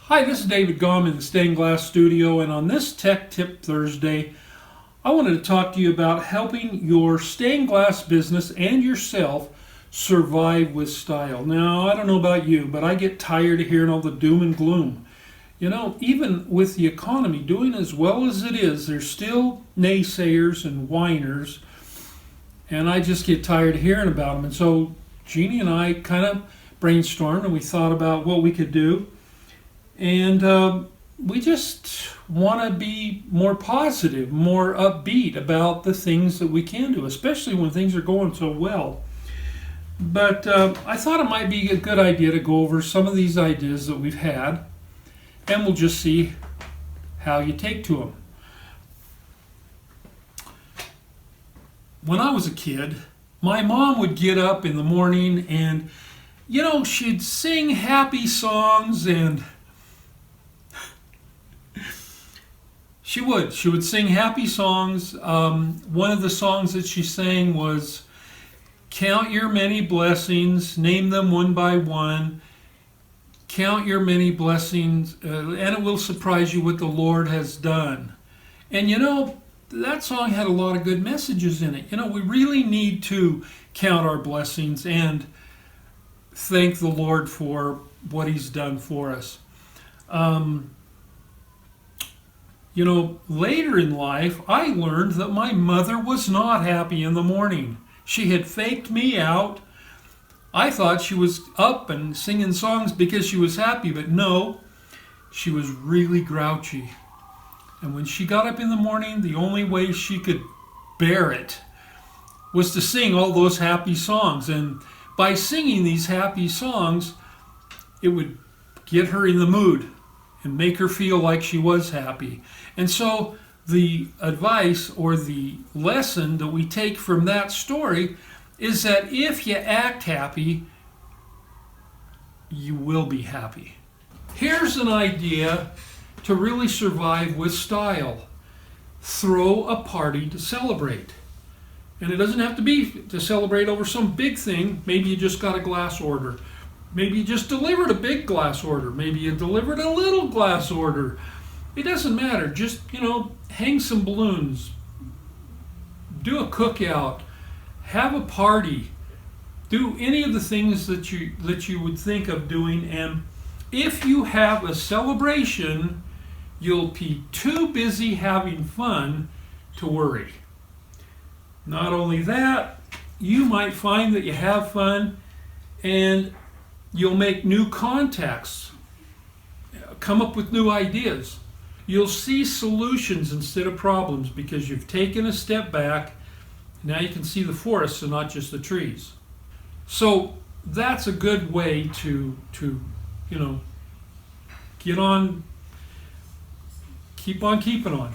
Hi, this is David Gomm in the Stained Glass Studio, and on this Tech Tip Thursday, I wanted to talk to you about helping your stained glass business and yourself survive with style. Now, I don't know about you, but I get tired of hearing all the doom and gloom. You know, even with the economy doing as well as it is, there's still naysayers and whiners, and I just get tired of hearing about them. And so Jeannie and I kind of brainstormed and we thought about what we could do. And we just want to be more positive, more upbeat about the things that we can do, especially when things are going so well. But I thought it might be a good idea to go over some of these ideas that we've had, and we'll just see how you take to them. When I was a kid, my mom would get up in the morning and, she'd sing happy songs and She would sing happy songs. One of the songs that she sang was, "Count your many blessings, name them one by one. Count your many blessings, and it will surprise you what the Lord has done." And that song had a lot of good messages in it. We really need to count our blessings and thank the Lord for what He's done for us. Later in life, I learned that my mother was not happy in the morning. She had faked me out. I thought she was up and singing songs because she was happy, but no, she was really grouchy. And when she got up in the morning, the only way she could bear it was to sing all those happy songs. And by singing these happy songs, it would get her in the mood and make her feel like she was happy. And so the advice or the lesson that we take from that story is that if you act happy, you will be happy. Here's an idea to really survive with style. Throw a party to celebrate. And it doesn't have to be to celebrate over some big thing. Maybe you just got a glass order. Maybe you just delivered a big glass order. Maybe you delivered a little glass order. It doesn't matter. Just, hang some balloons. Do a cookout. Have a party. Do any of the things that you would think of doing. And if you have a celebration, you'll be too busy having fun to worry. Not only that, you might find that you have fun and you'll make new contacts, come up with new ideas. You'll see solutions instead of problems because you've taken a step back. Now you can see the forest and not just the trees. So that's a good way to keep on keeping on.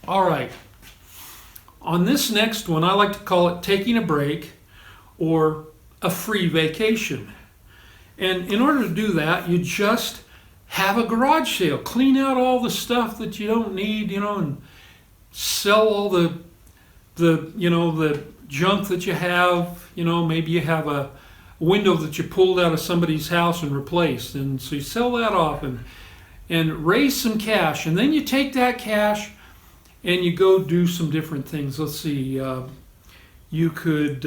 All right. On this next one, I like to call it taking a break or a free vacation. And in order to do that, you just have a garage sale. Clean out all the stuff that you don't need, and sell all the junk that you have. Maybe you have a window that you pulled out of somebody's house and replaced, and so you sell that off and raise some cash. And then you take that cash and you go do some different things. Let's see, you could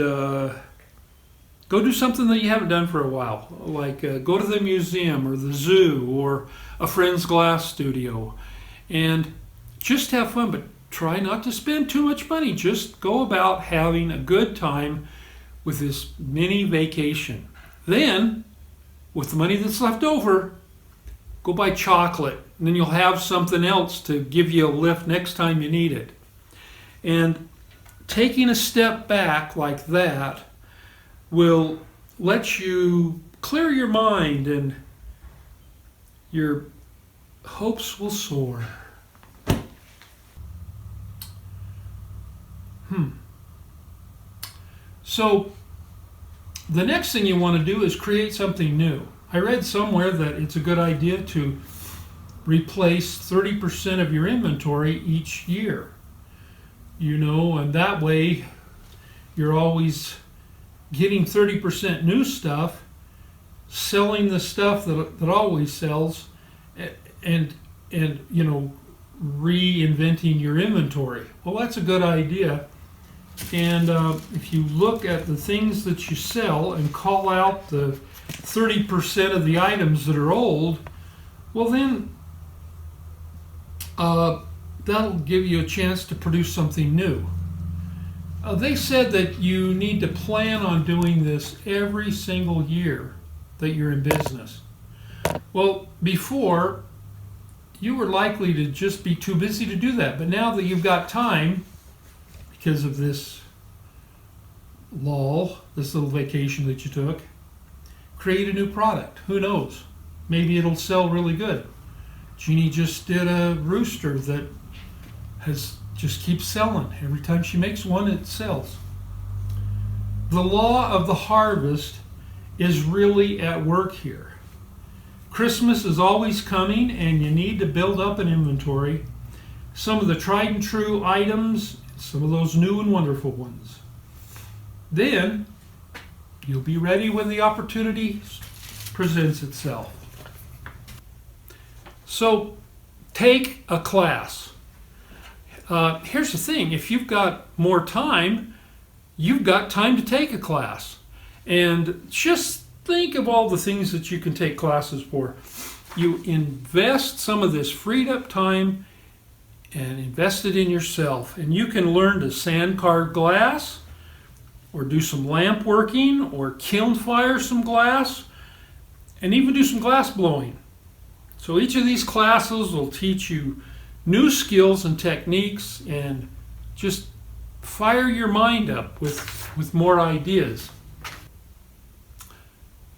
go do something that you haven't done for a while, like go to the museum or the zoo or a friend's glass studio, and just have fun, but try not to spend too much money. Just go about having a good time with this mini vacation. Then, with the money that's left over, go buy chocolate, and then you'll have something else to give you a lift next time you need it. And taking a step back like that will let you clear your mind and your hopes will soar. So the next thing you want to do is create something new. I read somewhere that it's a good idea to replace 30% of your inventory each year. And that way you're always getting 30% new stuff selling the stuff that always sells, and reinventing your inventory. Well, that's a good idea. And if you look at the things that you sell and call out the 30% of the items that are old, well then that'll give you a chance to produce something new. They said that you need to plan on doing this every single year that you're in business. Well, before, you were likely to just be too busy to do that. But now that you've got time, because of this lull, this little vacation that you took, create a new product. Who knows? Maybe it'll sell really good. Jeannie just did a rooster that just keeps selling. Every time she makes one, it sells. The law of the harvest is really at work here. Christmas is always coming, and you need to build up an inventory. Some of the tried and true items, some of those new and wonderful ones. Then you'll be ready when the opportunity presents itself. So take a class. Here's the thing, if you've got more time, you've got time to take a class. And just think of all the things that you can take classes for. You invest some of this freed up time and invest it in yourself. And you can learn to sand card glass, or do some lamp working, or kiln fire some glass, and even do some glass blowing. So each of these classes will teach you new skills and techniques, and just fire your mind up with more ideas.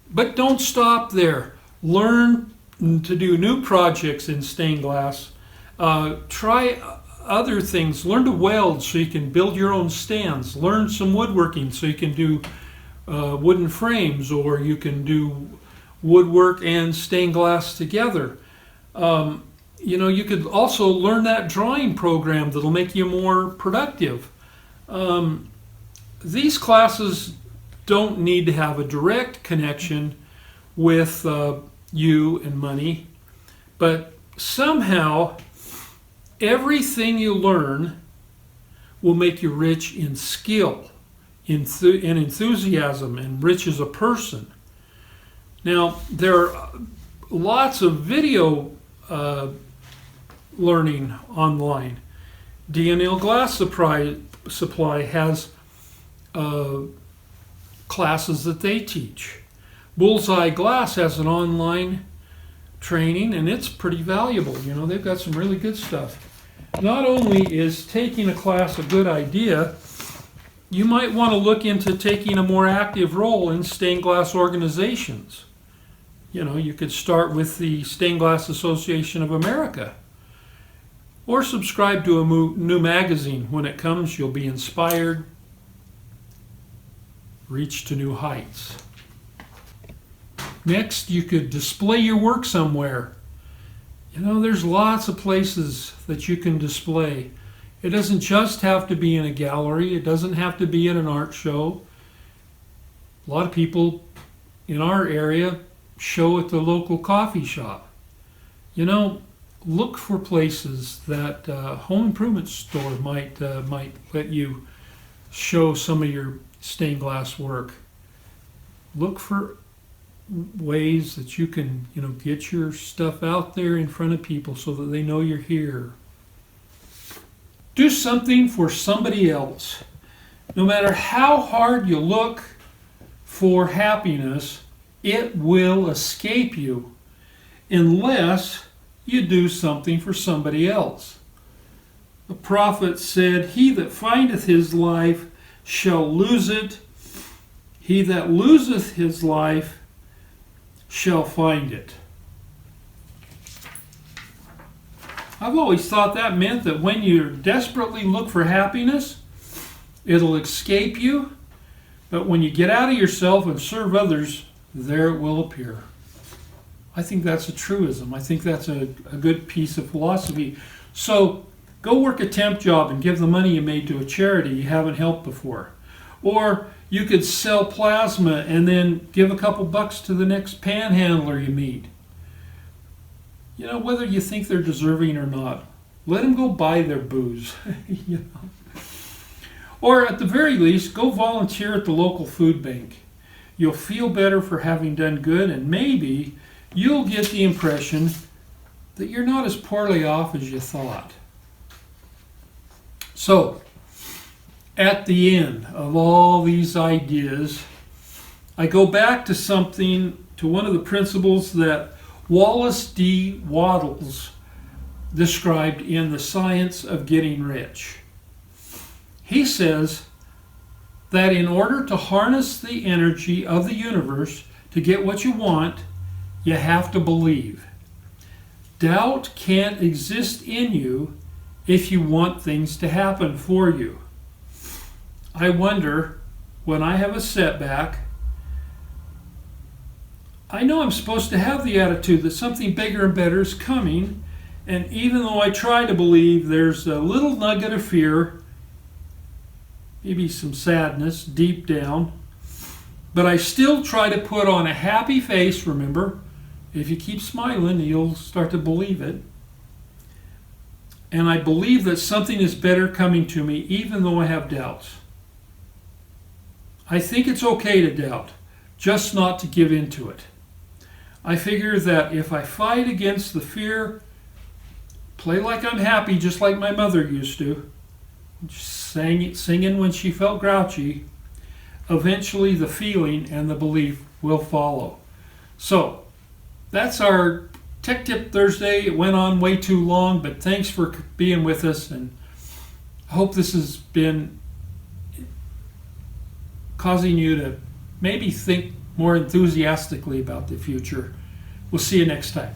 But don't stop there. Learn to do new projects in stained glass. Try other things. Learn to weld so you can build your own stands. Learn some woodworking so you can do wooden frames, or you can do woodwork and stained glass together. You could also learn that drawing program that'll make you more productive. These classes don't need to have a direct connection with you and money, but somehow everything you learn will make you rich in skill, in enthusiasm, and rich as a person. Now, there are lots of video learning online. D&L Glass Supply has classes that they teach. Bullseye Glass has an online training, and it's pretty valuable. They've got some really good stuff. Not only is taking a class a good idea, you might want to look into taking a more active role in stained glass organizations. You could start with the Stained Glass Association of America, or subscribe to a new magazine. When it comes, you'll be inspired, reach to new heights. Next, you could display your work somewhere. There's lots of places that you can display. It doesn't just have to be in a gallery. It doesn't have to be at an art show. A lot of people in our area show at the local coffee shop. Look for places that home improvement store might let you show some of your stained glass work. Look for ways that you can, get your stuff out there in front of people so that they know you're here. Do something for somebody else. No matter how hard you look for happiness, it will escape you unless you do something for somebody else. The prophet said, "He that findeth his life shall lose it. He that loseth his life shall find it." I've always thought that meant that when you desperately look for happiness, it'll escape you. But when you get out of yourself and serve others, there it will appear. I think that's a truism. I think that's a good piece of philosophy. So go work a temp job and give the money you made to a charity you haven't helped before. Or You could sell plasma and then give a couple bucks to the next panhandler you meet. You know, whether you think they're deserving or not, let them go buy their booze. You know? Or at the very least, go volunteer at the local food bank. You'll feel better for having done good, and maybe you'll get the impression that you're not as poorly off as you thought. So, at the end of all these ideas, I go back to one of the principles that Wallace D. Wattles described in The Science of Getting Rich. He says that in order to harness the energy of the universe to get what you want, you have to believe. Doubt can't exist in you if you want things to happen for you. I wonder, when I have a setback, I know I'm supposed to have the attitude that something bigger and better is coming, and even though I try to believe, there's a little nugget of fear, maybe some sadness deep down, but I still try to put on a happy face. Remember, if you keep smiling, you'll start to believe it. And I believe that something is better coming to me, even though I have doubts. I think it's okay to doubt, just not to give in to it. I figure that if I fight against the fear, play like I'm happy, just like my mother used to, singing when she felt grouchy, eventually the feeling and the belief will follow. So, that's our Tech Tip Thursday. It went on way too long, but thanks for being with us, and I hope this has been causing you to maybe think more enthusiastically about the future. We'll see you next time.